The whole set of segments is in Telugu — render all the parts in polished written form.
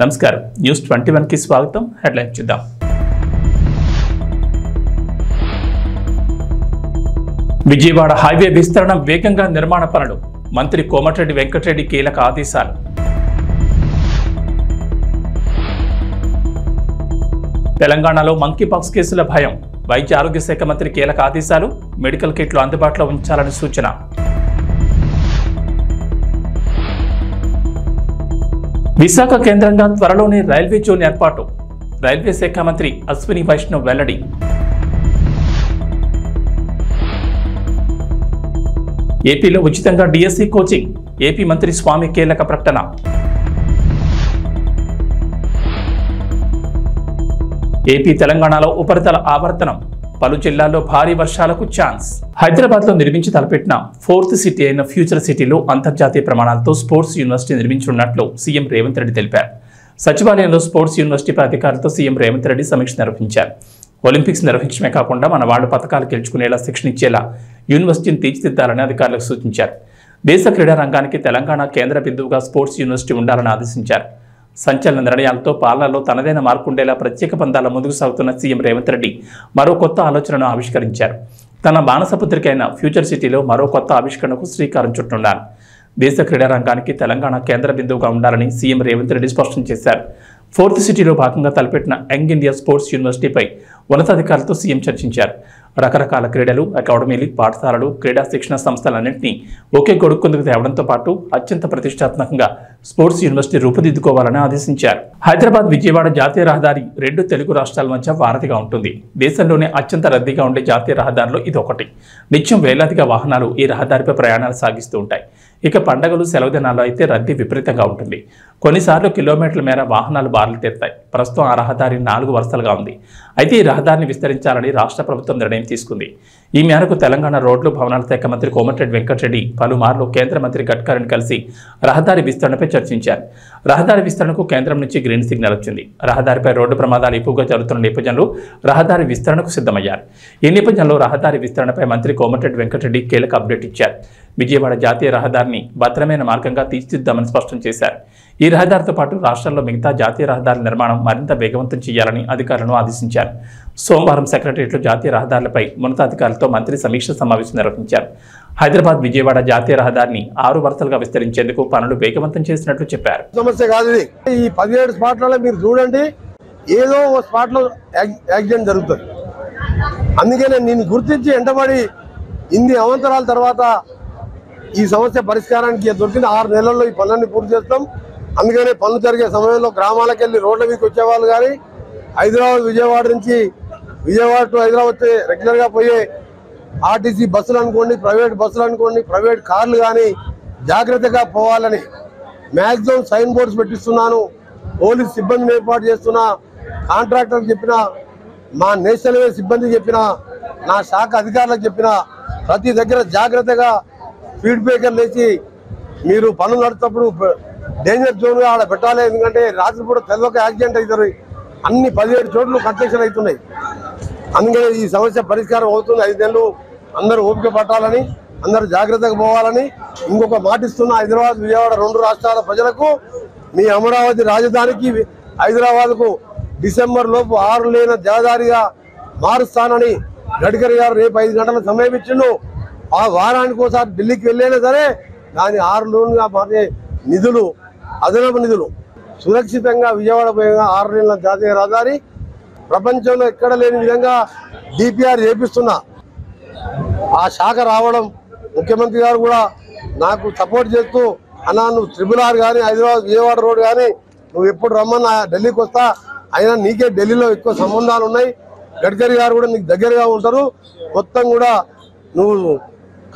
నమస్కారం న్యూస్ 21 కి స్వాగతం. హెడ్లైన్స్ చూద్దాం. విజయవాడ హైవే విస్తరణ వేగంగా నిర్మాణ పనులు. మంత్రి కోమటిరెడ్డి వెంకటరెడ్డి కీలక ఆదేశాలు. తెలంగాణలో మంకీపాక్స్ కేసుల భయం. వైద్య ఆరోగ్య శాఖ మంత్రి కీలక ఆదేశాలు. మెడికల్ కిట్లు అందుబాటులో ఉంచాలని సూచన. విశాఖ కేంద్రంగా త్వరలోనే రైల్వే జోన్ ఏర్పాటు. రైల్వే శాఖ మంత్రి అశ్విని వైష్ణవ్ వెల్లడి. ఏపీలో ఉచితంగా డిఎస్సి కోచింగ్. ఏపీ మంత్రి స్వామి కీలక ప్రకటన. ఏపీ తెలంగాణలో ఉపరితల ఆవర్తనం. పలు జిల్లాల్లో భారీ వర్షాలకు ఛాన్స్. హైదరాబాద్లో నిర్మించి తలపెట్టిన 4th సిటీ అయిన ఫ్యూచర్ సిటీలో అంతర్జాతీయ ప్రమాణాలతో స్పోర్ట్స్ యూనివర్సిటీ నిర్మించనున్నట్లు సీఎం రేవంత్ రెడ్డి తెలిపారు. సచివాలయంలో స్పోర్ట్స్ యూనివర్సిటీపై అధికారులతో సీఎం రేవంత్ రెడ్డి సమీక్ష నిర్వహించారు. ఒలింపిక్స్ నిర్వహించడమే కాకుండా మన వాళ్ళు పథకాలు గెలుచుకునేలా శిక్షణ ఇచ్చేలా యూనివర్సిటీని తీర్చిదిద్దాలని అధికారులకు సూచించారు. దేశ క్రీడా రంగానికి తెలంగాణ కేంద్ర బిందువుగా స్పోర్ట్స్ యూనివర్సిటీ ఉండాలని ఆదేశించారు. సంచలన నిర్ణయాలతో పాలనలో తనదైన మార్పు ఉండేలా ప్రత్యేక పందాల ముందుకు సాగుతున్న సీఎం రేవంత్ రెడ్డి మరో కొత్త ఆలోచనను ఆవిష్కరించారు. తన మానసపుత్రిక అయిన ఫ్యూచర్ సిటీలో మరో కొత్త ఆవిష్కరణకు శ్రీకారం చుట్టున్నారు. దేశ క్రీడా రంగానికి తెలంగాణ కేంద్ర బిందువుగా ఉండాలని సీఎం రేవంత్ రెడ్డి స్పష్టం చేశారు. 4th సిటీలో భాగంగా తలపెట్టిన యంగ్ ఇండియా స్పోర్ట్స్ యూనివర్సిటీపై ఉన్నతాధికారులతో సీఎం చర్చించారు. రకరకాల క్రీడలు, అకాడమీలు, పాఠశాలలు, క్రీడా శిక్షణ సంస్థలన్నింటినీ ఒకే గొడుక్కుందుకు తేవడంతో పాటు అత్యంత ప్రతిష్టాత్మకంగా స్పోర్ట్స్ యూనివర్సిటీ రూపుదిద్దుకోవాలని ఆదేశించారు. హైదరాబాద్ విజయవాడ జాతీయ రహదారి 2 తెలుగు రాష్ట్రాల మధ్య వారధిగా ఉంటుంది. దేశంలోనే అత్యంత రద్దీగా ఉండే జాతీయ రహదారిలో ఇది ఒకటి. నిత్యం వేలాదిగా వాహనాలు ఈ రహదారిపై ప్రయాణాలు సాగిస్తూ ఉంటాయి. ఇక పండగలు, సెలవు దినాల్లో అయితే రద్దీ విపరీతంగా ఉంటుంది. కొన్నిసార్లు కిలోమీటర్ల మేర వాహనాలు బారులు తీరుతాయి. ప్రస్తుతం ఆ రహదారి 4 వరుసలుగా ఉంది. అయితే ఈ రహదారిని విస్తరించాలని రాష్ట్ర ప్రభుత్వం నిర్ణయం తీసుకుంది. ఈ మేరకు తెలంగాణ రోడ్లు భవనాల శాఖ మంత్రి కోమటిరెడ్డి వెంకటరెడ్డి పలుమార్లు కేంద్ర మంత్రి గడ్కరీని కలిసి రహదారి విస్తరణపై చర్చించారు. రహదారి విస్తరణకు కేంద్రం నుంచి గ్రీన్ సిగ్నల్ వచ్చింది. రహదారిపై రోడ్డు ప్రమాదాలు ఎక్కువగా జరుగుతున్న నేపథ్యంలో రహదారి విస్తరణకు సిద్ధమయ్యారు. ఈ నేపథ్యంలో రహదారి విస్తరణపై మంత్రి కోమటిరెడ్డి వెంకటరెడ్డి కీలక అప్డేట్ ఇచ్చారు. విజయవాడ జాతీయ రహదారిని భద్రమైన మార్గంగా తీర్చిదిద్దామని స్పష్టం చేశారు. ఈ రహదారితో పాటు రాష్ట్రంలో మిగతా జాతీయ రహదారుల నిర్మాణం మరింత వేగవంతం చేయాలని అధికారులను ఆదేశించారు. సోమవారం సెక్రటరియట్లో జాతీయ రహదారులపై ఉన్నతాధికారులతో మంత్రి సమీక్ష సమావేశం నిర్వహించారు. హైదరాబాద్ విజయవాడ జాతీయ రహదారిని 6 వరుసలుగా విస్తరించేందుకు పనులు వేగవంతం చేసినట్లు చెప్పారు. సమస్య కాదు ఈ 17 స్పాట్లలో మీరు చూడండి, ఏదో ఒక స్పాట్ లో యాక్సిడెంట్ జరుగుతుంది. అందుకనే నేను గుర్తించి ఎంటబడి ఇన్ని అవంతరాల తర్వాత ఈ సమస్య పరిష్కారానికి దొరికిన 6 నెలల్లో ఈ పనులన్నీ పూర్తి చేస్తాం. అందుకనే పనులు జరిగే సమయంలో గ్రామాలకు వెళ్ళి రోడ్ల మీదకి వచ్చేవాళ్ళు కానీ హైదరాబాద్ విజయవాడ నుంచి విజయవాడ టు హైదరాబాద్ రెగ్యులర్గా పోయే ఆర్టీసీ బస్సులు అనుకోండి, ప్రైవేట్ బస్సులు అనుకోండి, ప్రైవేట్ కార్లు కానీ జాగ్రత్తగా పోవాలని మ్యాక్సిమం సైన్ బోర్డ్స్ పెట్టిస్తున్నాను. పోలీస్ సిబ్బందిని ఏర్పాటు చేస్తున్నా, కాంట్రాక్టర్కి చెప్పిన, మా నేషనల్ హైవే సిబ్బందికి చెప్పిన, నా శాఖ అధికారులకు చెప్పిన, ప్రతి దగ్గర జాగ్రత్తగా స్పీడ్ బ్రేకర్ లేచి మీరు పనులు నడుపుతప్పుడు డేంజర్ జోన్గా ఆడ పెట్టాలి. ఎందుకంటే రాత్రిపూట తెల్లొక యాక్సిడెంట్ అవుతుంది. అన్ని 17 చోట్ల కన్స్ట్రక్షన్ అవుతున్నాయి. అందుకని ఈ సమస్య పరిష్కారం అవుతుంది. 5 నెలలు అందరూ ఓపిక పట్టాలని, అందరూ జాగ్రత్తగా పోవాలని ఇంకొక మాటిస్తున్న హైదరాబాద్ విజయవాడ 2 రాష్ట్రాల ప్రజలకు, మీ అమరావతి రాజధానికి హైదరాబాద్కు డిసెంబర్ లోపు 6 లేన జలధారిగా మారుస్తానని గడ్కరీ గారు రేపు 5 గంటల సమయం ఇచ్చిండు. ఆ వారానికి ఒకసారి ఢిల్లీకి వెళ్ళైనా సరే దాని 6 లోన్గా మారే నిధులు, అదనపు నిధులు సురక్షితంగా విజయవాడ పోయేగా 6 నెలల జాతీయ రహదారి ప్రపంచంలో ఎక్కడ లేని విధంగా డిపిఆర్ చేపిస్తున్నా. ఆ శాఖ రావడం ముఖ్యమంత్రి గారు కూడా నాకు సపోర్ట్ చేస్తూ, అన్నా నువ్వు RRR కానీ హైదరాబాద్ విజయవాడ రోడ్ కానీ నువ్వు ఎప్పుడు రమ్మన్నా ఢిల్లీకి వస్తా, అయినా నీకే ఢిల్లీలో ఎక్కువ సంబంధాలు ఉన్నాయి, గడ్కరీ గారు కూడా నీకు దగ్గరగా ఉంటారు, మొత్తం కూడా నువ్వు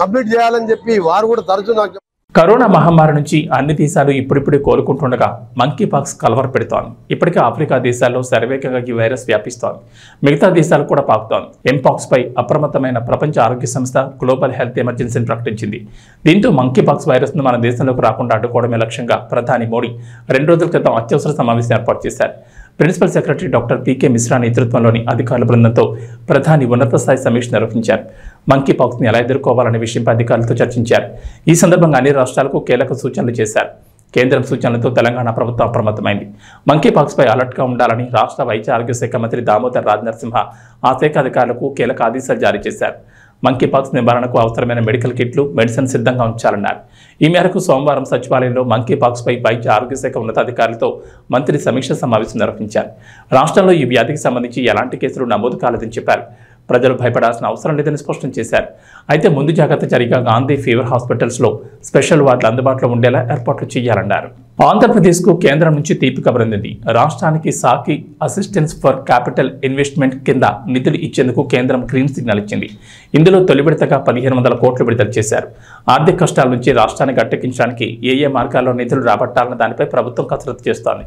కంప్లీట్ చేయాలని చెప్పి వారు కూడా తరచూ నాకు. కరోనా మహమ్మారి నుంచి అన్ని దేశాలు ఇప్పుడిప్పుడే కోలుకుంటుండగా మంకీపాక్స్ కలవర పెడుతోంది. ఇప్పటికే ఆఫ్రికా దేశాల్లో శరవేగంగా ఈ వైరస్ వ్యాపిస్తోంది. మిగతా దేశాలు కూడా పాకుతోంది. ఎంపాక్స్ పై అప్రమత్తమైన ప్రపంచ ఆరోగ్య సంస్థ గ్లోబల్ హెల్త్ ఎమర్జెన్సీని ప్రకటించింది. దీంతో మంకీపాక్స్ వైరస్ ను మన దేశంలోకి రాకుండా అడ్డుకోవడమే లక్ష్యంగా ప్రధాని మోడీ 2 రోజుల క్రితం అత్యవసర సమావేశం ఏర్పాటు చేశారు. Principal secretary doctor PK Mishra నేతృత్వంలోని అధికారుల బృందంతో ప్రధాని ఉన్నత స్థాయి సమీక్ష నిర్వహించారు. మంకీపాక్స్ని ఎలా ఎదుర్కోవాలనే విషయంపై అధికారులతో చర్చించారు. ఈ సందర్భంగా అన్ని రాష్ట్రాలకు కీలక సూచనలు చేశారు. కేంద్రం సూచనలతో తెలంగాణ ప్రభుత్వం అప్రమత్తమైంది. మంకీపాక్స్పై అలర్ట్గా ఉండాలని రాష్ట్ర వైద్య ఆరోగ్య శాఖ మంత్రి దామోదర్ రాజ్ నరసింహ ఆ శాఖ అధికారులకు కీలక ఆదేశాలు జారీ చేశారు. మంకీపాక్స్ నివారణకు అవసరమైన మెడికల్ కిట్లు, మెడిసిన్ సిద్ధంగా ఉంచాలన్నారు. ఈ మేరకు సోమవారం సచివాలయంలో మంకీపాక్స్పై వైద్య ఆరోగ్య శాఖ ఉన్నతాధికారులతో మంత్రి సమీక్ష సమావేశం నిర్వహించారు. రాష్ట్రంలో ఈ వ్యాధికి సంబంధించి ఎలాంటి కేసులు నమోదు కాలేదని చెప్పారు. ప్రజలు భయపడాల్సిన అవసరం లేదని స్పష్టం చేశారు. అయితే ముందు జాగ్రత్త చర్యగా గాంధీ ఫీవర్ హాస్పిటల్స్లో స్పెషల్ వార్డులు అందుబాటులో ఉండేలా ఏర్పాట్లు చేయాలన్నారు. ఆంధ్రప్రదేశ్కు కేంద్రం నుంచి తీపి కబరింది. రాష్ట్రానికి సాకి అసిస్టెన్స్ ఫర్ క్యాపిటల్ ఇన్వెస్ట్మెంట్ కింద నిధులు ఇచ్చేందుకు కేంద్రం గ్రీన్ సిగ్నల్ ఇచ్చింది. ఇందులో తొలి విడతగా 1500 కోట్లు విడుదల చేశారు. ఆర్థిక కష్టాల నుంచి రాష్ట్రాన్ని గట్టెక్కించడానికి ఏ మార్గాల్లో నిధులు రాబట్టాలన్న దానిపై ప్రభుత్వం కసరత్తు చేస్తోంది.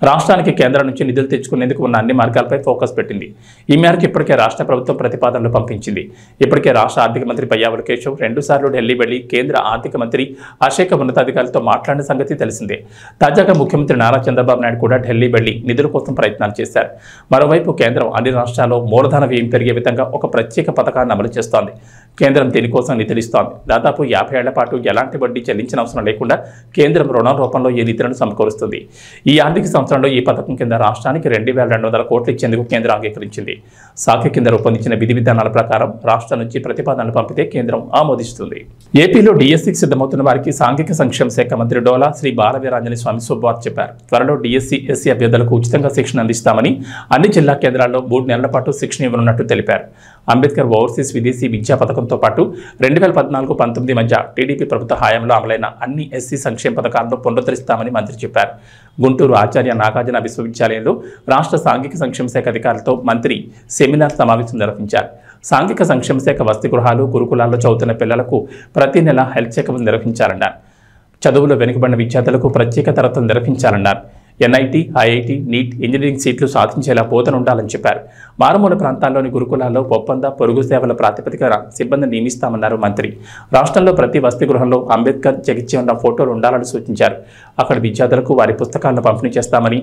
రాష్ట్రానికి కేంద్రం నుంచి నిధులు తెచ్చుకునేందుకు ఉన్న అన్ని మార్గాలపై ఫోకస్ పెట్టింది. ఈ మేరకు ఇప్పటికే రాష్ట్ర ప్రభుత్వం ప్రతిపాదనలు పంపించింది. ఇప్పటికే రాష్ట్ర ఆర్థిక మంత్రి పయ్యావుల కేశవ్ 2 సార్లు ఢిల్లీ వెళ్లి కేంద్ర ఆర్థిక మంత్రి ఆ శాఖ ఉన్నతాధికారులతో మాట్లాడిన సంగతి తెలిసిందే. తాజాగా ముఖ్యమంత్రి నారా చంద్రబాబు నాయుడు కూడా ఢిల్లీ వెళ్లి నిధుల కోసం ప్రయత్నాలు చేశారు. మరోవైపు కేంద్రం అన్ని రాష్ట్రాల్లో మూలధన వ్యయం పెరిగే విధంగా ఒక ప్రత్యేక పథకాన్ని అమలు చేస్తోంది. కేంద్రం దీనికోసం నిధులు ఇస్తోంది. దాదాపు 50 ఏళ్ల పాటు ఎలాంటి వడ్డీ చెల్లించిన అవసరం లేకుండా కేంద్రం రుణం రూపంలో ఈ నిధులను సమకూరుస్తుంది. ఈ ఆర్థిక సంవత్సరంలో ఈ పథకం కింద రాష్ట్రానికి 2200 కోట్లు ఇచ్చేందుకు కేంద్రం అంగీకరించింది. సాకి కింద రూపొందించిన విధి విధానాల ప్రకారం రాష్ట్రం నుంచి ప్రతిపాదనలు పంపితే కేంద్రం ఆమోదిస్తుంది. ఏపీలో డిఎస్సికి సిద్ధమవుతున్న వారికి సాంఘిక సంక్షేమ శాఖ మంత్రి డోలా శ్రీ బాలవీరాంజనేయ స్వామి శుభవార్త చెప్పారు. త్వరలో డిఎస్సి, ఎస్సీ అభ్యర్థులకు ఉచితంగా శిక్షణ అందిస్తామని, అన్ని జిల్లా కేంద్రాల్లో 3 నెలల పాటు శిక్షణ ఇవ్వనున్నట్టు తెలిపారు. అంబేద్కర్ ఓవర్సీస్ విదేశీ విద్యా పథకంతో పాటు 2014-19 మధ్య టీడీపీ ప్రభుత్వ హయాంలో అమలైన అన్ని ఎస్సీ సంక్షేమ పథకాలను పునరుద్ధరిస్తామని మంత్రి చెప్పారు. గుంటూరు ఆచార్య నాగార్జున విశ్వవిద్యాలయంలో రాష్ట్ర సాంఘిక సంక్షేమ శాఖ అధికారులతో మంత్రి సెమినార్ సమావేశం నిర్వహించారు. సాంఘిక సంక్షేమ శాఖ వసతి గృహాలు, గురుకులాల్లో చదువుతున్న పిల్లలకు ప్రతి నెల హెల్త్ చెకప్ నిర్వహించాలన్నారు. చదువులో వెనుకబడిన విద్యార్థులకు ప్రత్యేక తరగతులు నిర్వహించాలన్నారు. ఎన్ఐటి, ఐఐటి, నీట్, ఇంజనీరింగ్ సీట్లు సాధించేలా బోధన ఉండాలని చెప్పారు. మారుమూల ప్రాంతాల్లోని గురుకులాల్లో ఒప్పంద, పొరుగు సేవల ప్రాతిపదికన సిబ్బందిని నియమిస్తామన్నారు మంత్రి. రాష్ట్రంలో ప్రతి వసతి గృహంలో అంబేద్కర్ జగిత్చి ఉన్న ఫోటోలు ఉండాలని సూచించారు. అక్కడ విద్యార్థులకు వారి పుస్తకాలను పంపిణీ చేస్తామని,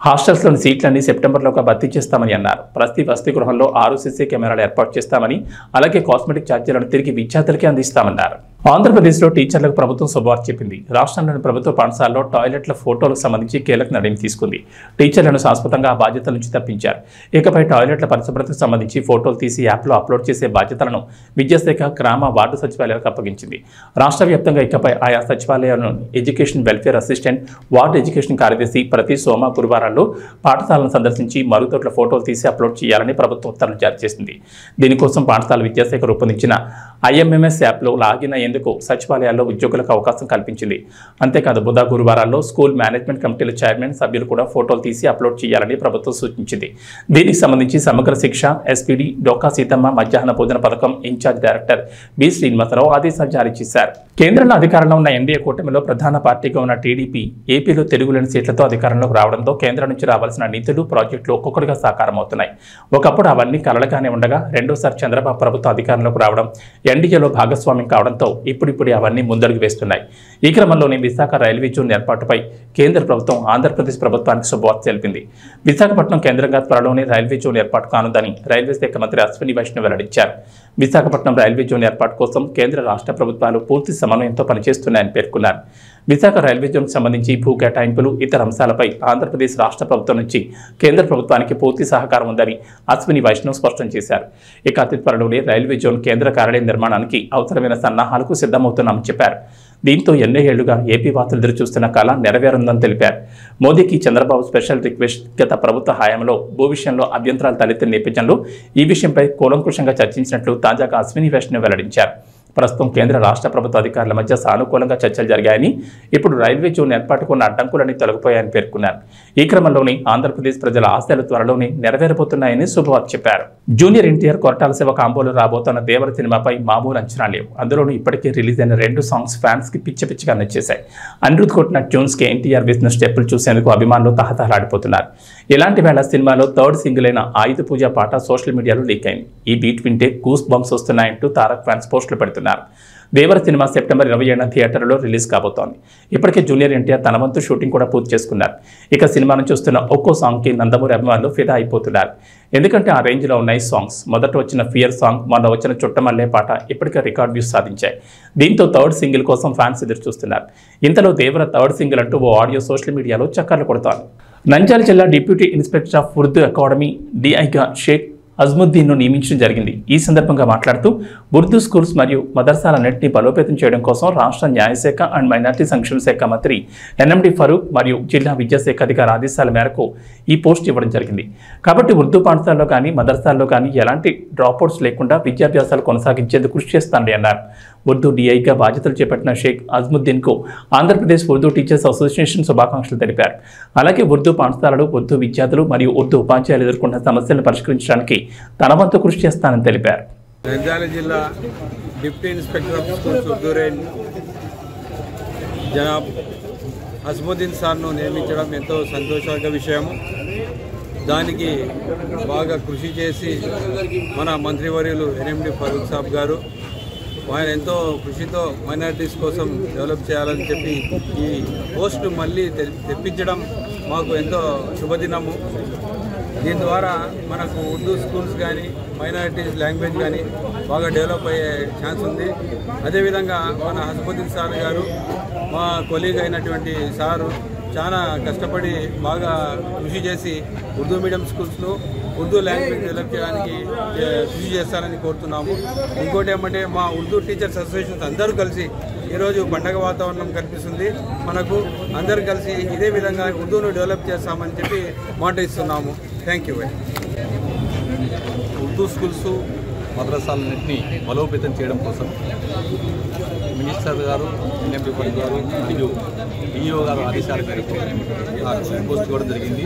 హాస్టల్స్లోని సీట్లన్నీ సెప్టెంబర్లోగా భర్తీ చేస్తామని అన్నారు. ప్రతి వసతి గృహంలో 6 సీసీ కెమెరాలు ఏర్పాటు చేస్తామని, అలాగే కాస్మెటిక్ ఛార్జీలను తిరిగి విద్యార్థులకే అందిస్తామన్నారు. ఆంధ్రప్రదేశ్లో టీచర్లకు ప్రభుత్వం శుభవార్త చెప్పింది. రాష్ట్రంలోని ప్రభుత్వ పాఠశాలలో టాయిలెట్ల ఫోటోలకు సంబంధించి కీలక నిర్ణయం తీసుకుంది. టీచర్లను శాశ్వతంగా ఆ బాధ్యతల నుంచి తప్పించారు. ఇకపై టాయిలెట్ల పరిశుభ్రతకు సంబంధించి ఫోటోలు తీసి యాప్లో అప్లోడ్ చేసే బాధ్యతలను విద్యాశాఖ, గ్రామ, వార్డు సచివాలయాలకు అప్పగించింది. రాష్ట్ర వ్యాప్తంగా ఇకపై ఆయా సచివాలయాలను education welfare assistant, ward education కార్యదర్శి ప్రతి సోమ, గురువారాల్లో పాఠశాలను సందర్శించి మరుగుదొడ్ల ఫోటోలు తీసి అప్లోడ్ చేయాలని ప్రభుత్వం ఉత్తర్వులు జారీ చేసింది. దీనికోసం పాఠశాల విద్యాశాఖ రూపొందించిన IMMS యాప్లో లాగిన్ అయ్యేందుకు సచివాలయాల్లో ఉద్యోగులకు అవకాశం కల్పించింది. అంతేకాదు బుధ, గురువారాల్లో స్కూల్ మేనేజ్మెంట్ కమిటీల చైర్మన్, సభ్యులు కూడా ఫోటోలు తీసి అప్లోడ్ చేయాలని ప్రభుత్వం సూచించింది. దీనికి సంబంధించి సమగ్ర శిక్ష SPD డోకా సీతమ్మ మధ్యాహ్న భోజన పథకం ఇన్ఛార్జ్ డైరెక్టర్ బి శ్రీనివాసరావు ఆదేశాలు జారీ చేశారు. కేంద్రంలో అధికారంలో ఉన్న ఎన్డీఏ కూటమిలో ప్రధాన పార్టీగా ఉన్న టీడీపీ ఏపీలో తిరుగులేని సీట్లతో అధికారంలోకి రావడంతో కేంద్రం నుంచి రావాల్సిన నిధులు, ప్రాజెక్టులు ఒక్కొక్కటిగా సాకారం అవుతున్నాయి. ఒకప్పుడు అవన్నీ కలలుగానే ఉండగా రెండోసారి చంద్రబాబు ప్రభుత్వం అధికారంలోకి రావడం, ఎన్డీఏలో భాగస్వామ్యం కావడంతో ఇప్పుడిప్పుడు అవన్నీ ముందడుగు వేస్తున్నాయి. ఈ క్రమంలోనే విశాఖ రైల్వే జోన్ ఏర్పాటుపై కేంద్ర ప్రభుత్వం ఆంధ్రప్రదేశ్ ప్రభుత్వానికి శుభవార్త తెలిపింది. విశాఖపట్నం కేంద్రంగా త్వరలోనే రైల్వే జోన్ ఏర్పాటు కానుందని రైల్వే శాఖ మంత్రి అశ్విని వైష్ణవ్ వెల్లడించారు. విశాఖపట్నం రైల్వే జోన్ ఏర్పాటు కోసం కేంద్ర, రాష్ట్ర ప్రభుత్వాలు పూర్తి సమన్వయంతో పనిచేస్తున్నాయని పేర్కొన్నారు. విశాఖ రైల్వే జోన్కు సంబంధించి భూ కేటాయింపులు, ఇతర అంశాలపై ఆంధ్రప్రదేశ్ రాష్ట్ర ప్రభుత్వం నుంచి కేంద్ర ప్రభుత్వానికి పూర్తి సహకారం ఉందని అశ్విని వైష్ణవ్ స్పష్టం చేశారు. ఇక అతి త్వరలోనే రైల్వే జోన్ కేంద్ర కార్యాలయం నిర్మాణానికి అవసరమైన సన్నాహాలకు సిద్ధమవుతున్నామని చెప్పారు. దీంతో ఎన్నో ఏళ్లుగా ఏపీ వాసులు ఎదురుచూస్తున్న కళ నెరవేరుందని తెలిపారు. మోదీకి చంద్రబాబు స్పెషల్ రిక్వెస్ట్ గత ప్రభుత్వ హయాంలో భూ విషయంలో అభ్యంతరాలు తలెత్తిన నేపథ్యంలో ఈ విషయంపై కూలంకుషంగా చర్చించినట్లు తాజాగా అశ్విని వైష్ణవ్ వెల్లడించారు. ప్రస్తుతం కేంద్ర, రాష్ట్ర ప్రభుత్వ అధికారుల మధ్య సానుకూలంగా చర్చలు జరిగాయని, ఇప్పుడు రైల్వే జోన్ ఏర్పాటుకు ఉన్న అడ్డంకులన్నీ తొలగిపోయాయని పేర్కొన్నారు. ఈ క్రమంలోనే ఆంధ్రప్రదేశ్ ప్రజల ఆశలు త్వరలోనే నెరవేరబోతున్నాయని శుభవార్త చెప్పారు. జూనియర్ ఎన్టీఆర్, కొరటాల శివ కాంబోలో రాబోతున్న దేవర సినిమాపై మామూలు అంచనా లేవు. అందులోనూ ఇప్పటికే రిలీజ్ అయిన 2 సాంగ్స్ ఫ్యాన్స్ కి పిచ్చిగా నచ్చేశాయి. అనిరుద్ కొట్టిన ట్యూన్స్ కి ఎన్టీఆర్ వేసిన స్టెప్పులు చూసేందుకు అభిమానులు తహతహలాడిపోతున్నారు. ఇలాంటి వేళ సినిమాలో 3rd సింగిల్ అయిన ఆయుధ పూజ పాట సోషల్ మీడియాలో లీక్ అయింది. ఈ బీట్ వింటే గూస్ బంప్స్ వస్తున్నాయంటూ తారక్ ఫ్యాన్స్ పోస్టులు పెడుతున్నారు. దేవర సినిమా సెప్టెంబర్ 27న థియేటర్లో రిలీజ్ కాబోతోంది. ఇప్పటికే జూనియర్ ఎన్టీఆర్ తన వంతు షూటింగ్ కూడా పూర్తి చేసుకున్నారు. ఇక సినిమాను చూస్తున్న ఒక్కో సాంగ్కి నందమూరి అభిమానులు ఫిదా అయిపోతున్నారు. ఎందుకంటే ఆ రేంజ్లో ఉన్నాయి సాంగ్స్. మొదట వచ్చిన ఫియర్ సాంగ్, మొన్న వచ్చిన చుట్టమల్లే పాట ఇప్పటికే రికార్డ్ వ్యూస్ సాధించాయి. దీంతో థర్డ్ సింగిల్ కోసం ఫ్యాన్స్ ఎదురు చూస్తున్నారు. ఇంతలో దేవర థర్డ్ సింగిల్ అంటూ ఓ ఆడియో సోషల్ మీడియాలో చక్కర్లు కొడుతోంది. నంద్యాల జిల్లా deputy inspector of Urdu academy డిఐగా షేక్ అజ్ముద్దీన్ను నియమించడం జరిగింది. ఈ సందర్భంగా మాట్లాడుతూ ఉర్దూ స్కూల్స్ మరియు మదర్సాలన్నింటినీ బలోపేతం చేయడం కోసం రాష్ట్ర న్యాయశాఖ అండ్ మైనార్టీ సంక్షేమ శాఖ మంత్రి ఎన్ఎండి ఫరూక్ మరియు జిల్లా విద్యాశాఖ అధికారి ఆదేశాల మేరకు ఈ పోస్ట్ ఇవ్వడం జరిగింది. కాబట్టి ఉర్దూ పాఠశాలలో కానీ మదర్సాల్లో కానీ ఎలాంటి డ్రాప్అవుట్స్ లేకుండా విద్యాభ్యాసాలు కొనసాగించేందుకు కృషి చేస్తానని అన్నారు. ఉర్దూ డిఐగా బాధ్యతలు చేపట్టిన షేక్ అజ్ముద్దీన్కు ఆంధ్రప్రదేశ్ ఉర్దూ టీచర్స్ అసోసియేషన్ శుభాకాంక్షలు తెలిపారు. అలాగే ఉర్దూ పాఠశాలలు, ఉర్దూ విద్యార్థులు మరియు ఉర్దూ ఉపాధ్యాయులు ఎదుర్కొన్న సమస్యలను పరిష్కరించడానికి తన వంతు కృషి చేస్తానని తెలిపారు. నంద్యాల జిల్లా deputy inspector of schools Urdu range Janab Ajmuddin సార్ను నియమించడం ఎంతో సంతోషక విషయం. దానికి బాగా కృషి చేసి మన మంత్రివర్యులు ఎన్ఎండి ఫరూక్ సాబ్ గారు ఆయన ఎంతో కృషితో మైనారిటీస్ కోసం డెవలప్ చేయాలని చెప్పి ఈ పోస్టు మళ్ళీ తెప్పించడం మాకు ఎంతో శుభదినము. దీని ద్వారా మనకు ఉర్దూ స్కూల్స్ కానీ మైనారిటీస్ లాంగ్వేజ్ కానీ బాగా డెవలప్ అయ్యే ఛాన్స్ ఉంది. అదేవిధంగా మన అజ్ముద్దీన్ సార్ గారు మా కొలీగ్ అయినటువంటి సారు చాలా కష్టపడి బాగా కృషి చేసి ఉర్దూ మీడియం స్కూల్స్లో ఉర్దూ లాంగ్వేజ్ డెవలప్ చేయడానికి కృషి చేస్తారని కోరుతున్నాము. ఇంకోటి ఏమంటే మా ఉర్దూ టీచర్స్ అసోసియేషన్స్ అందరూ కలిసి ఈరోజు పండగ వాతావరణం కనిపిస్తుంది. మనకు అందరూ కలిసి ఇదే విధంగా ఉర్దూను డెవలప్ చేస్తామని చెప్పి మాట ఇస్తున్నాము. Thank you. ఉర్దూ స్కూల్స్ మద్రసాలన్నింటినీ బలోపేతం చేయడం కోసం మినిస్టర్ గారు, ఎన్ఎండి ఫరూక్ గారు మరియు డిఓ గారు ఆదేశాల మేరకు పోస్ట్ ఇవ్వడం జరిగింది.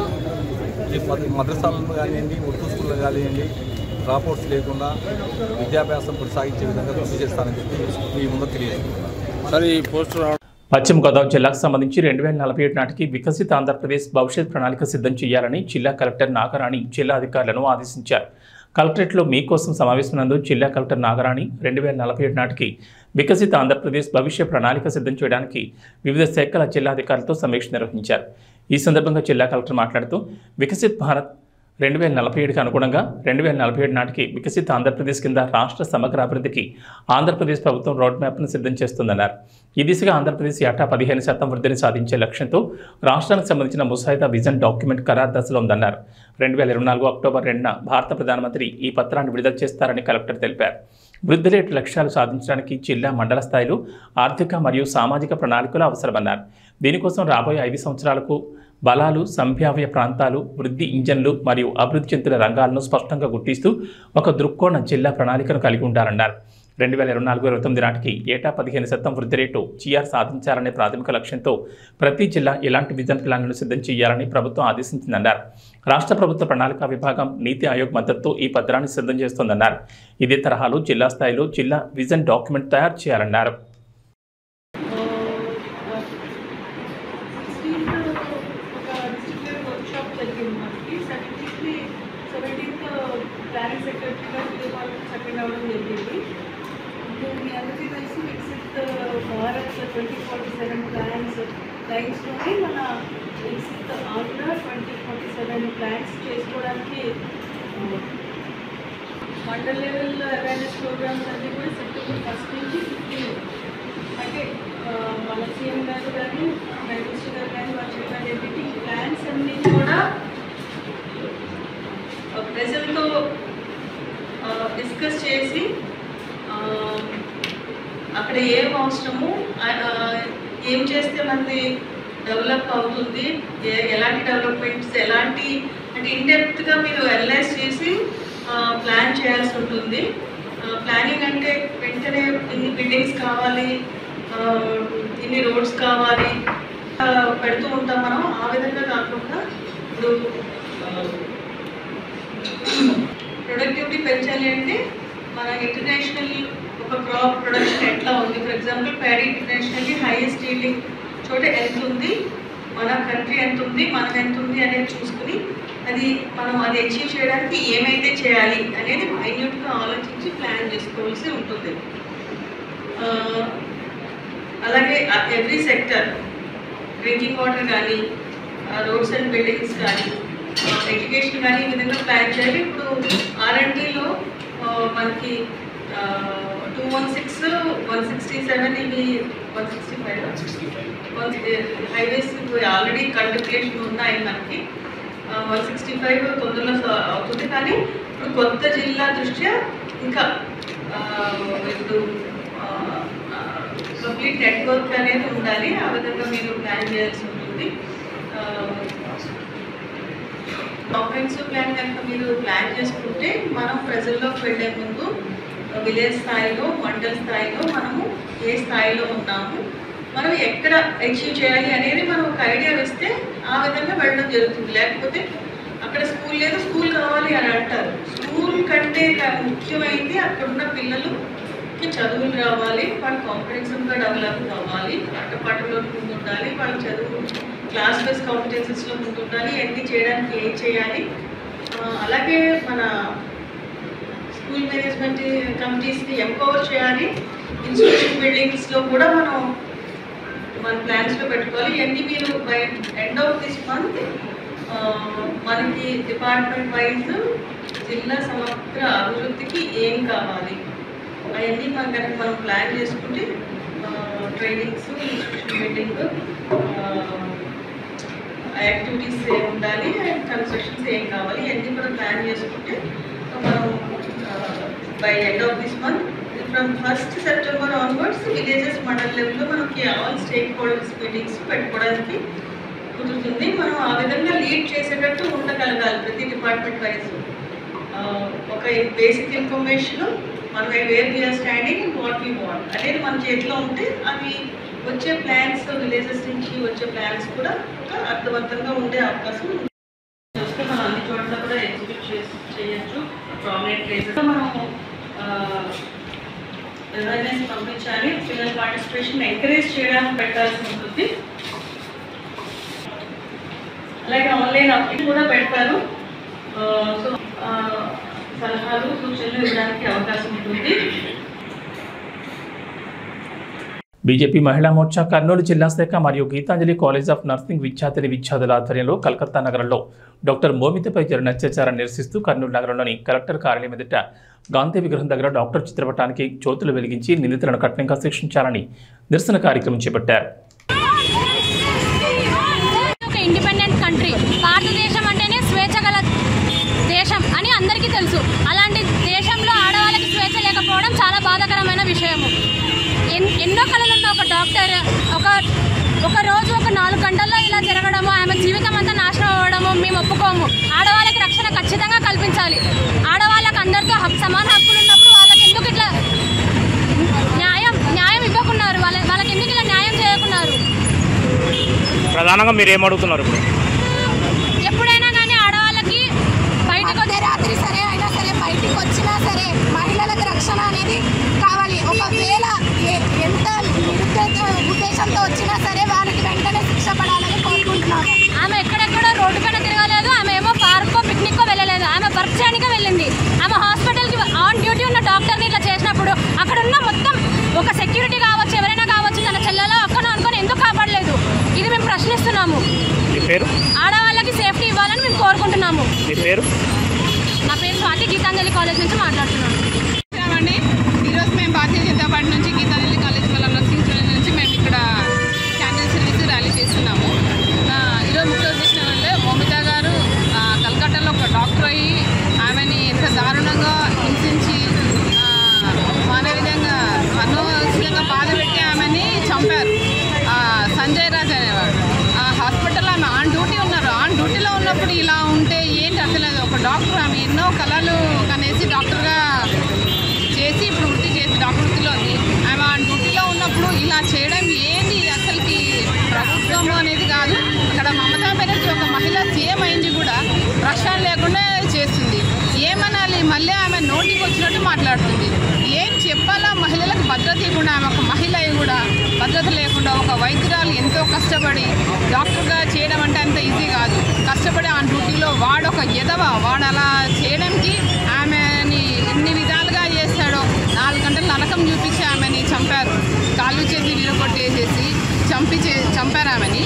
ఈ మద్రసాలను కానివ్వండి, ఉర్దూ స్కూళ్ళు కానివ్వండి, డ్రాప్అవుట్స్ లేకుండా విద్యాభ్యాసం కొనసాగించే విధంగా కృషి చేస్తానని చెప్పి మీ ముందు తెలియజేస్తున్నాను. సార్, ఈ పోస్ట్ పశ్చిమ గోదావరి జిల్లాకు సంబంధించి 2047 నాటికి వికసిత ఆంధ్రప్రదేశ్ భవిష్యత్ ప్రణాళిక సిద్ధం చేయాలని జిల్లా కలెక్టర్ నాగరాణి జిల్లా అధికారులను ఆదేశించారు. కలెక్టరేట్లో మీకోసం సమావేశమైనందు జిల్లా కలెక్టర్ నాగరాణి 2047 నాటికి వికసిత ఆంధ్రప్రదేశ్ భవిష్య ప్రణాళిక సిద్ధం చేయడానికి వివిధ శాఖల జిల్లా అధికారులతో సమీక్ష నిర్వహించారు. ఈ సందర్భంగా జిల్లా కలెక్టర్ మాట్లాడుతూ వికసిత్ భారత్ 2047కి అనుగుణంగా 2047 నాటికి వికసిత ఆంధ్రప్రదేశ్ కింద రాష్ట్ర సమగ్ర అభివృద్ధికి ఆంధ్రప్రదేశ్ ప్రభుత్వం రోడ్ మ్యాప్ను సిద్ధం చేస్తుందన్నారు. ఈ దిశగా ఆంధ్రప్రదేశ్ ఏటా 15% వృద్ధిని సాధించే లక్ష్యంతో రాష్ట్రానికి సంబంధించిన ముసాయిదా విజన్ డాక్యుమెంట్ ఖరారు దశలో ఉందన్నారు. 2024 అక్టోబర్ 2న భారత ప్రధానమంత్రి ఈ పత్రాన్ని విడుదల చేస్తారని కలెక్టర్ తెలిపారు. వృద్ధి రేటు లక్ష్యాలు సాధించడానికి జిల్లా మండల స్థాయిలో ఆర్థిక మరియు సామాజిక ప్రణాళికలు అవసరమన్నారు. దీనికోసం రాబోయే 5 సంవత్సరాలకు బలాలు, సంభావ్య ప్రాంతాలు, వృద్ధి ఇంజన్లు మరియు అభివృద్ధి చెందిన రంగాలను స్పష్టంగా గుర్తిస్తూ ఒక దృక్కోణ జిల్లా ప్రణాళికను కలిగి ఉండాలన్నారు. 2024-29 నాటికి ఏటా 15% వృద్ధి రేటు జీఆర్ సాధించాలనే ప్రాథమిక లక్ష్యంతో ప్రతి జిల్లా ఇలాంటి విజన్ ప్లాన్లను సిద్ధం చేయాలని ప్రభుత్వం ఆదేశించిందన్నారు. రాష్ట్ర ప్రభుత్వ ప్రణాళిక విభాగం నీతి ఆయోగ్ మద్దతుతో ఈ పత్రాన్ని సిద్ధం చేస్తోందన్నారు. ఇదే తరహాలో జిల్లా స్థాయిలో జిల్లా విజన్ డాక్యుమెంట్ తయారు చేయాలన్నారు. భారత్ 2047 లైన్స్లోనే మన వికసిత ఆంధ్ర 2047 ప్లాన్స్ చేసుకోవడానికి మండల లెవెల్ అవేర్నెస్ ప్రోగ్రామ్స్ అన్నీ కూడా సెప్టెంబర్ 1 నుంచి 15 అంటే మన సీఎం గారు కానీ ప్రైమ్ మినిస్టర్ గారు కానీ వాళ్ళు చెప్పారు ఏంటంటే ఈ ప్లాన్స్ అన్నీ కూడా ప్రజలతో డిస్కస్ చేసి అక్కడ ఏం అవసరము, ఏం చేస్తే మనది డెవలప్ అవుతుంది, ఎలాంటి డెవలప్మెంట్స్ ఎలాంటి అంటే ఇన్డెప్త్గా మీరు అనలైజ్ చేసి ప్లాన్ చేయాల్సి ఉంటుంది. ప్లానింగ్ అంటే వెంటనే ఇన్ని బిల్డింగ్స్ కావాలి, ఇన్ని రోడ్స్ కావాలి పెడుతూ ఉంటాం మనం. ఆ విధంగా కాకుండా ఇప్పుడు ప్రొడక్టివిటీ పెంచాలి అంటే మన ఇంటర్నేషనల్ ఒక క్రాప్ ప్రొడక్షన్ ఎట్లా ఉంది. For example paddy internationally highest yielding చోట ఎంత ఉంది, మన కంట్రీ ఎంత ఉంది, మనం ఎంత ఉంది అనేది చూసుకుని మనం అది అచీవ్ చేయడానికి ఏమైతే చేయాలి అనేది మైన్యూట్గా ఆలోచించి ప్లాన్ చేసుకోవాల్సి ఉంటుంది. అలాగే ఎవ్రీ సెక్టర్, డ్రింకింగ్ వాటర్ కానీ, రోడ్స్ అండ్ బిల్డింగ్స్ కానీ, ఎడ్యుకేషన్ కానీ ఈ విధంగా ప్లాన్ చేయాలి. ఇప్పుడు R&Dలో మనకి 216, 167 ఇవి 165 హైవేస్ ఆల్రెడీ కంటెంప్లేషన్ ఉన్నాయి మనకి. 165 తొందరలో అవుతుంది. కానీ ఇప్పుడు కొత్త జిల్లా దృష్ట్యా ఇంకా ఇప్పుడు కంప్లీట్ నెట్వర్క్ అనేది ఉండాలి. ఆ విధంగా మీరు ప్లాన్ చేయాల్సి ఉంటుంది. కాంప్రహెన్సివ్ ప్లాన్ కనుక మీరు ప్లాన్ చేసుకుంటే మనం ప్రజల్లోకి వెళ్ళే ముందు విలేజ్ స్థాయిలో, మండల స్థాయిలో మనము ఏ స్థాయిలో ఉన్నాము, మనం ఎక్కడ అచీవ్ చేయాలి అనేది మనం ఒక ఐడియా వేస్తే ఆ విధంగా వెళ్ళడం జరుగుతుంది. లేకపోతే అక్కడ స్కూల్ లేదు, స్కూల్ కావాలి అని అంటారు. స్కూల్ కంటే ముఖ్యమైనది అక్కడున్న పిల్లలకి చదువులు రావాలి, వాళ్ళు కాంపిటెన్స్గా డెవలప్ అవ్వాలి, ఆటపాటలో ముందు ఉండాలి, వాళ్ళ చదువు క్లాస్ బేస్ కాంపిటెన్సెస్లో ముందు ఉండాలి. అన్నీ చేయడానికి ఏం చేయాలి. అలాగే మన స్కూల్ మేనేజ్మెంట్ కమిటీస్ని ఎంపవర్ చేయాలి. ఇన్స్టిట్యూషన్ బిల్డింగ్స్లో కూడా మన ప్లాన్స్లో పెట్టుకోవాలి. ఇవన్నీ మీరు by end of this month మనకి డిపార్ట్మెంట్ వైజ్ జిల్లా సమగ్ర అభివృద్ధికి ఏం కావాలి అవన్నీ మనం ప్లాన్ చేసుకుంటే ట్రైనింగ్స్, ఇన్స్టిట్యూషన్ బిల్డింగ్ యాక్టివిటీస్ ఏం ఉండాలి అండ్ కన్స్ట్రక్షన్స్ ఏం కావాలి ఇవన్నీ కూడా ప్లాన్ చేసుకుంటే మనం by end of this month from 1st September onwards villages mandal లెవెల్లో మనకి ఆల్ స్టేక్ హోల్డర్స్ మీటింగ్స్ పెట్టుకోవడానికి కుదురుతుంది. మనం ఆ విధంగా లీడ్ చేసేటట్టు ఉండగలగాలి. ప్రతి డిపార్ట్మెంట్ వైజ్ ఒక బేసిక్ ఇన్ఫర్మేషన్, మనం where we are standing, what we want అనేది మన చేతిలో ఉంటే అవి వచ్చే ప్లాన్స్, విలేజెస్ నుంచి వచ్చే ప్లాన్స్ కూడా ఒక అర్థవంతంగా ఉండే అవకాశం ఉంది. చూస్తే మనం అన్ని చోట్ల కూడా ఎగ్జిక్యూట్ చేయొచ్చు. ప్రామినెంట్ ప్లేసెస్ మనం అవేర్నెస్ పంపించాలి. పిల్లల పార్టిసిపేషన్ ఎంకరేజ్ చేయడానికి పెట్టాల్సి ఉంటుంది. అలాగే ఆన్లైన్ అప్డేట్ కూడా పెడతారు. సో సలహాలు, సూచనలు ఇవ్వడానికి అవకాశం ఉంటుంది. బీజేపీ మహిళా మోర్చా కర్నూలు జిల్లా శాఖ మరియు గీతాంజలి కాలేజ్ ఆఫ్ నర్సింగ్ విద్యార్థుల ఆధ్వర్యంలో కలకత్తా నగరంలో డాక్టర్ మోమితపై జరిగిన అత్యాచారాన్ని నిరసిస్తూ కర్నూలు నగరంలోని కలెక్టర్ కార్యాలయం ఎదుట గాంధీ విగ్రహం దగ్గర డాక్టర్ చిత్రపటానికి జ్యోతులు వెలిగించి నిందితులను కఠినంగా శిక్షించాలని నిరసన కార్యక్రమం చేపట్టారు. ఇండిపెండెంట్ కంట్రీ భారతదేశం అంటేనే స్వేచ్ఛ గల దేశం అని అందరికీ తెలుసు. అలాంటి దేశంలో ఆడవాళ్ళకి స్వేచ్ఛ లేకపోవడం చాలా బాధాకరమైన విషయము. ఎన్నో కళలు ఉన్న ఒక డాక్టర్ ఒక రోజు ఒక 4 గంటల్లో ఇలా జరగడము, ఆమె జీవితం అంతా నాశనం అవ్వడము మేము ఒప్పుకోము. ఆడవాళ్ళకి రక్షణ ఖచ్చితంగా కల్పించాలి. ఆడవాళ్ళకి అందరితో సమాన హక్కులు ఉన్నప్పుడు వాళ్ళకి ఎందుకు ఇట్లా న్యాయం ఇవ్వకున్నారు? వాళ్ళకి ఎందుకు ఇలా న్యాయం చేయకున్నారు? ప్రధానంగా మీరు ఏమడుగుతున్నారు? ఎప్పుడైనా కానీ ఆడవాళ్ళకి బయటకు రాత్రి సరే అయినా సరే బయటికి వచ్చినా సరే మహిళలకు రక్షణ అనేది కావాలి. ఒకవేళ ఎంత ఉద్దేశంతో వచ్చినా సరే వాళ్ళకి వెంటనే శిక్ష పడాలని కోరుకుంటున్నాను. ఆమె ఎక్కడెక్కడో రోడ్డు పైన తిరగలేదు. ఆమె ఏమో పార్కో పిక్నిక్కో వెళ్ళలేదు. ఆమె వర్క్ చేయడానికే వెళ్ళింది. ఆమె హాస్పిటల్కి ఆన్ డ్యూటీ ఉన్న డాక్టర్ని ఇట్లా చేసినప్పుడు అక్కడ ఉన్న మొత్తం ఒక సెక్యూరిటీ కావచ్చు, ఎవరైనా కావచ్చు, తన చెల్లెలో అక్కనో అనుకొని ఎందుకు కాపాడలేదు? ఇది మేము ప్రశ్నిస్తున్నాము. ఆడవాళ్ళకి సేఫ్టీ ఇవ్వాలని మేము కోరుకుంటున్నాము. నా పేరు స్వాతి, గీతాంజలి కాలేజ్ నుంచి మాట్లాడుతున్నాను. ఈరోజు మేము భారతీయ జనతా పార్టీ నుంచి గీతాంజలి కాలేజ్ వాళ్ళ నర్సింగ్ స్టూడెంట్ నుంచి మేము ఇక్కడ క్యాండిల్ సర్వీస్ ర్యాలీ చేస్తున్నాము. ఈరోజు ముఖ్య ఉద్దేశం అంటే మోమిత గారు కలకట్టాలో ఒక డాక్టర్ అయ్యి ఆమెని ఎంత దారుణంగా హింసించి విధంగా మనోచితంగా బాధ పెట్టి ఆమెని చంపారు. సంజయ్ రాజ్ అనేవాడు హాస్పిటల్లో ఆమె ఆన్ డ్యూటీ ఉన్నారు. ఆన్ డ్యూటీలో ఉన్నప్పుడు ఇలా ఉంటే ఏంటి అసలు? ఒక డాక్టర్ ఆమె ఎన్నో కళలు కనేసి డాక్టర్గా చేసి ఇప్పుడు వృత్తి చేసి డాక్టర్ వృత్తిలో ఉంది. ఆమె ఆ డ్యూటీలో ఉన్నప్పుడు ఇలా చేయడం ఏంటి? అసలుకి ప్రభుత్వం అనేది కాదు. అక్కడ మమతా బెనర్జీ ఒక మహిళ సీఎం అయింది కూడా రక్షణ లేకుండా చేస్తుంది. ఏమనాలి? మళ్ళీ ఆమె నోటికి వచ్చినట్టు మాట్లాడుతుంది. ఏం చెప్పాలా? మహిళలకు భద్రత ఇవ్వకుండా ఆమె ఒక మహిళ కూడా భద్రత లేకుండా ఒక వైద్యురాలు ఎంతో కష్టపడి డాక్టర్గా చేయడం అంటే అంత ఈజీ కాదు. కష్టపడి ఆ డ్యూటీలో వాడొక ఎదవ వాడు అలా చేయడానికి ఆమెని ఎన్ని విధాలుగా చేస్తాడో 4 గంటలు నరకం చూపించి ఆమెని చంపారు. చంపారు ఆమెని.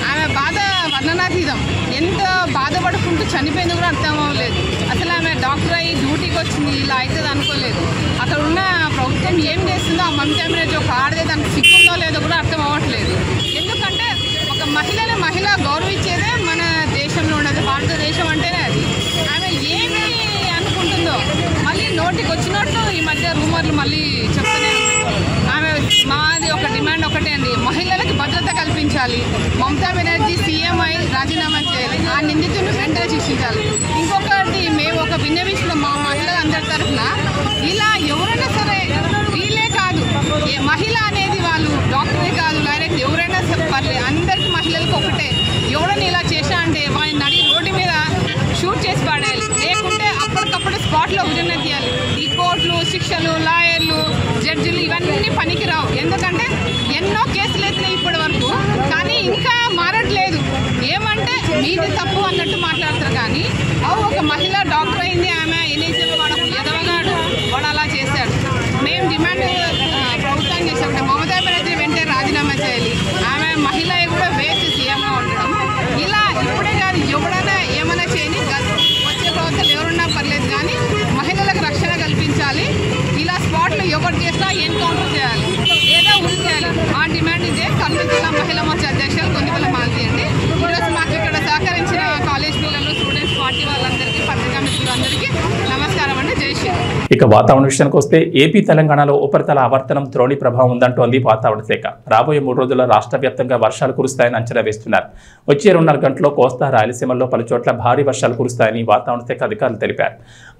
ఆమె బాధ వర్ణనాతీతం. ఎంత బాధపడుకుంటూ చనిపోయింది కూడా అర్థం అవ్వలేదు. అసలు ఆమె డాక్టర్ అయ్యి డ్యూటీకి వచ్చింది, ఇలా అవుతుంది అనుకోలేదు. అక్కడ ఉన్న ప్రభుత్వం ఏం చేస్తుందో, ఆ మమతా బెనర్జీ ఒక ఆడదే దానికి సిగ్గుందో లేదో కూడా అర్థం అవ్వట్లేదు. ఎందుకంటే ఒక మహిళ గౌరవించేదే మన దేశంలో ఉన్నది. భారతదేశం అంటేనే అది. ఆమె ఏమి అనుకుంటుందో మళ్ళీ నోటికి వచ్చినట్టు ఈ మధ్య రూమర్లు మళ్ళీ చెప్తూనే ఆమె మాది ఒక డిమాండ్ ఒకటే అండి, మహిళలకు భద్రత కల్పించాలి. మమతా బెనర్జీ సీఎం అయి రాజీనామా చేయాలి. ఆ నిందితులను వెంటనే శిక్షించాలి. ఇంకొకటి మేము ఒక విన్నవించిన మా మహిళల అందరి తరఫున ఇలా ఎవరైనా సరే వీళ్ళే కాదు, ఏ మహిళ అనేది వాళ్ళు డాక్టరే కాదు, డైరెక్ట్ ఎవరైనా చెప్పాలి. అందరికి మహిళలకు ఒకటే, ఎవరైనా ఇలా చేశా అంటే వాళ్ళని నడి రోడ్డు మీద షూట్ చేసి పడేయాలి. లేకుంటే అప్పటికప్పుడు స్పాట్లో ఉదయం తీయాలి. ఈ కోర్టులు, శిక్షలు, లాయర్లు, జడ్జిలు ఇవన్నీ పనికిరావు. ఎందుకంటే ఎన్నో కేసులు ఎత్తినాయి ఇప్పటి వరకు, కానీ ఇంకా మారట్లేదు. ఏమంటే మీది తప్పు అన్నట్టు మాట్లాడతారు. కానీ ఒక మహిళ డాక్టర్ అయింది, ఆమె ఎన్నిసేపు వాడు ఎదవగాడు, వాడు అలా చేశాడు. మేము డిమాండ్ ప్రభుత్వం చేసామంటే మమతా బెనర్జీ వెంటనే రాజీనామా చేయాలి. ఆమె మహిళ కూడా వేస్ట్ సీఎంగా ఉండడం. ఇలా ఇప్పుడే కాదు, ఎవడైనా ఏమైనా చేయని, వచ్చే ప్రభుత్వాలు ఎవరున్నా పర్లేదు, కానీ మహిళలకు రక్షణ కల్పించాలి. ఇలా స్పాట్లో ఎవరు చేసినా ఎన్కౌంటర్ చేయాలి లేదా ఉరి చేయాలి. ఆ డిమాండ్ ఇదే. కర్నూలు జిల్లా మహిళా మోర్చా అధ్యక్షులు గొంతుల మాల్తి అండి. ఈరోజు మాకు ఇక్కడ సహకరించిన కాలేజ్ పిల్లలు, స్టూడెంట్స్, పార్టీ వాళ్ళందరికీ, పత్రికా మిత్రులందరికీ నమస్కారం అండి. జై శ్రీరామ్. ఇక వాతావరణ విషయానికి వస్తే ఏపీ తెలంగాణలో ఉపరితల ఆవర్తనం ద్రోణి ప్రభావం ఉందంటోంది వాతావరణ శాఖ. రాబోయే 3 రోజుల్లో రాష్ట్ర వ్యాప్తంగా వర్షాలు కురుస్తాయని అంచనా వేస్తున్నారు. వచ్చే 2.5 గంటల్లో కోస్తా, రాయలసీమల్లో పలుచోట్ల భారీ వర్షాలు కురుస్తాయని వాతావరణ శాఖ అధికారులు తెలిపారు.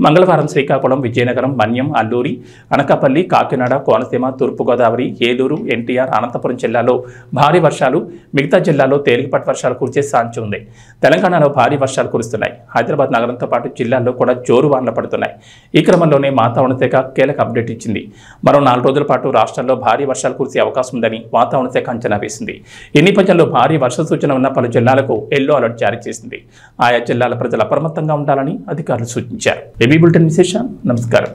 మంగళవారం శ్రీకాకుళం, విజయనగరం, మన్యం, అల్లూరి, అనకాపల్లి, కాకినాడ, కోనసీమ, తూర్పుగోదావరి, ఏలూరు, ఎన్టీఆర్, అనంతపురం జిల్లాలో భారీ వర్షాలు, మిగతా జిల్లాల్లో తేలికపాటి వర్షాలు కురిసే ఛాన్స్ ఉంది. తెలంగాణలో భారీ వర్షాలు కురుస్తున్నాయి. హైదరాబాద్ నగరంతో పాటు జిల్లాల్లో కూడా జోరు వానలు పడుతున్నాయి. ఈ క్రమంలోనే వాతావరణ శాఖ కీలక అప్డేట్ ఇచ్చింది. మరో 4 రోజుల పాటు రాష్ట్రంలో భారీ వర్షాలు కురిసే అవకాశం ఉందని వాతావరణ శాఖ అంచనా వేసింది. ఈ నేపథ్యంలో భారీ వర్ష సూచన ఉన్న పలు జిల్లాలకు ఎల్లో అలర్ట్ జారీ చేసింది. ఆయా జిల్లాల ప్రజలు అప్రమత్తంగా ఉండాలని అధికారులు సూచించారు. ఏబీ బులెటిన్ విశేషం. నమస్కారం.